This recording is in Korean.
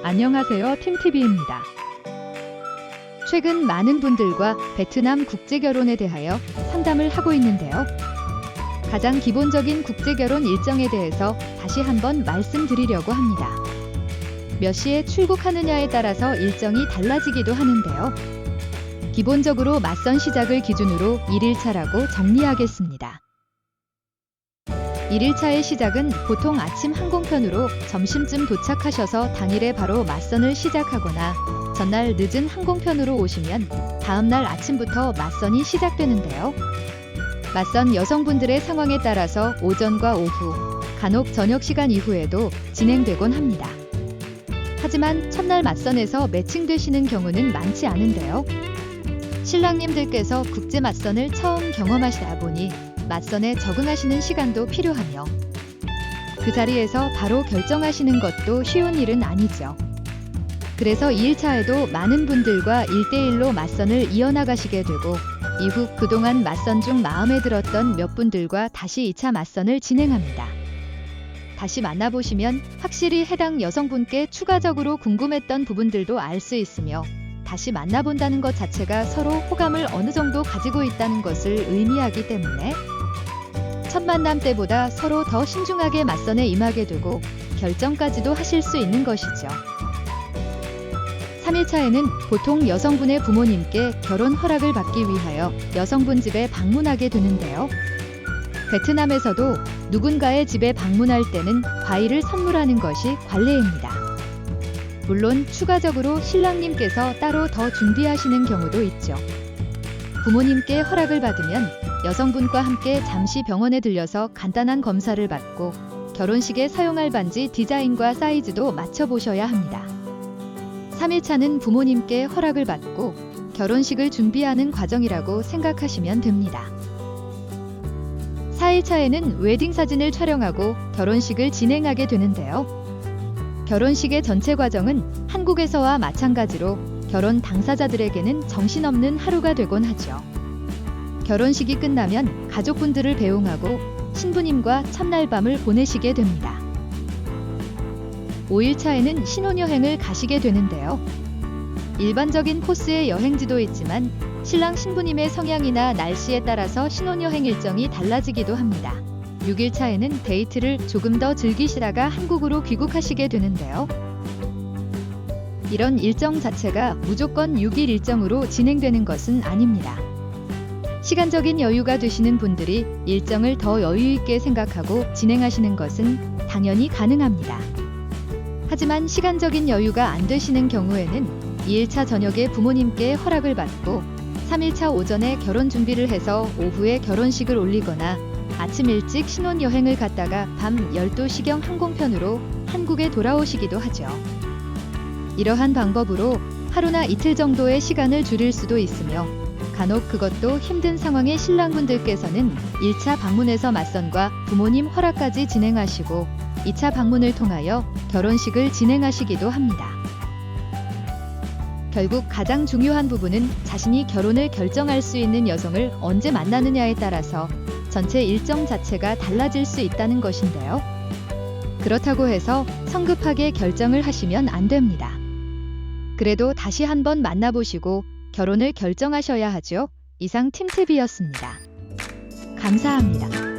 안녕하세요, 팀TV입니다. 최근 많은 분들과 베트남 국제결혼에 대하여 상담을 하고 있는데요. 가장 기본적인 국제결혼 일정에 대해서 다시 한번 말씀드리려고 합니다. 몇 시에 출국하느냐에 따라서 일정이 달라지기도 하는데요. 기본적으로 맞선 시작을 기준으로 1일차라고 정리하겠습니다. 1일차의 시작은 보통 아침 항공편으로 점심쯤 도착하셔서 당일에 바로 맞선을 시작하거나 전날 늦은 항공편으로 오시면 다음날 아침부터 맞선이 시작되는데요. 맞선 여성분들의 상황에 따라서 오전과 오후, 간혹 저녁 시간 이후에도 진행되곤 합니다. 하지만 첫날 맞선에서 매칭되시는 경우는 많지 않은데요. 신랑님들께서 국제 맞선을 처음 경험하시다 보니 맞선에 적응하시는 시간도 필요하며 그 자리에서 바로 결정하시는 것도 쉬운 일은 아니죠. 그래서 2일차에도 많은 분들과 1대1로 맞선을 이어나가시게 되고 이후 그동안 맞선 중 마음에 들었던 몇 분들과 다시 2차 맞선을 진행합니다. 다시 만나보시면 확실히 해당 여성분께 추가적으로 궁금했던 부분들도 알 수 있으며 다시 만나본다는 것 자체가 서로 호감을 어느 정도 가지고 있다는 것을 의미하기 때문에 첫 만남 때보다 서로 더 신중하게 맞선에 임하게 되고 결정까지도 하실 수 있는 것이죠. 3일차에는 보통 여성분의 부모님께 결혼 허락을 받기 위하여 여성분 집에 방문하게 되는데요. 베트남에서도 누군가의 집에 방문할 때는 과일을 선물하는 것이 관례입니다. 물론 추가적으로 신랑님께서 따로 더 준비하시는 경우도 있죠. 부모님께 허락을 받으면 여성분과 함께 잠시 병원에 들려서 간단한 검사를 받고 결혼식에 사용할 반지 디자인과 사이즈도 맞춰보셔야 합니다. 3일차는 부모님께 허락을 받고 결혼식을 준비하는 과정이라고 생각하시면 됩니다. 4일차에는 웨딩 사진을 촬영하고 결혼식을 진행하게 되는데요. 결혼식의 전체 과정은 한국에서와 마찬가지로 결혼 당사자들에게는 정신없는 하루가 되곤 하죠. 결혼식이 끝나면 가족분들을 배웅하고 신부님과 첫날 밤을 보내시게 됩니다. 5일차에는 신혼여행을 가시게 되는데요. 일반적인 코스의 여행지도 있지만 신랑 신부님의 성향이나 날씨에 따라서 신혼여행 일정이 달라지기도 합니다. 6일차에는 데이트를 조금 더 즐기시다가 한국으로 귀국하시게 되는데요. 이런 일정 자체가 무조건 6일 일정으로 진행되는 것은 아닙니다. 시간적인 여유가 되시는 분들이 일정을 더 여유있게 생각하고 진행하시는 것은 당연히 가능합니다. 하지만 시간적인 여유가 안 되시는 경우에는 2일차 저녁에 부모님께 허락을 받고 3일차 오전에 결혼 준비를 해서 오후에 결혼식을 올리거나 아침 일찍 신혼여행을 갔다가 밤 12시경 항공편으로 한국에 돌아오시기도 하죠. 이러한 방법으로 하루나 이틀 정도의 시간을 줄일 수도 있으며 간혹 그것도 힘든 상황의 신랑분들께서는 1차 방문에서 맞선과 부모님 허락까지 진행하시고 2차 방문을 통하여 결혼식을 진행하시기도 합니다. 결국 가장 중요한 부분은 자신이 결혼을 결정할 수 있는 여성을 언제 만나느냐에 따라서 전체 일정 자체가 달라질 수 있다는 것인데요. 그렇다고 해서 성급하게 결정을 하시면 안 됩니다. 그래도 다시 한번 만나보시고 결혼을 결정하셔야 하죠. 이상 팀TV였습니다. 감사합니다.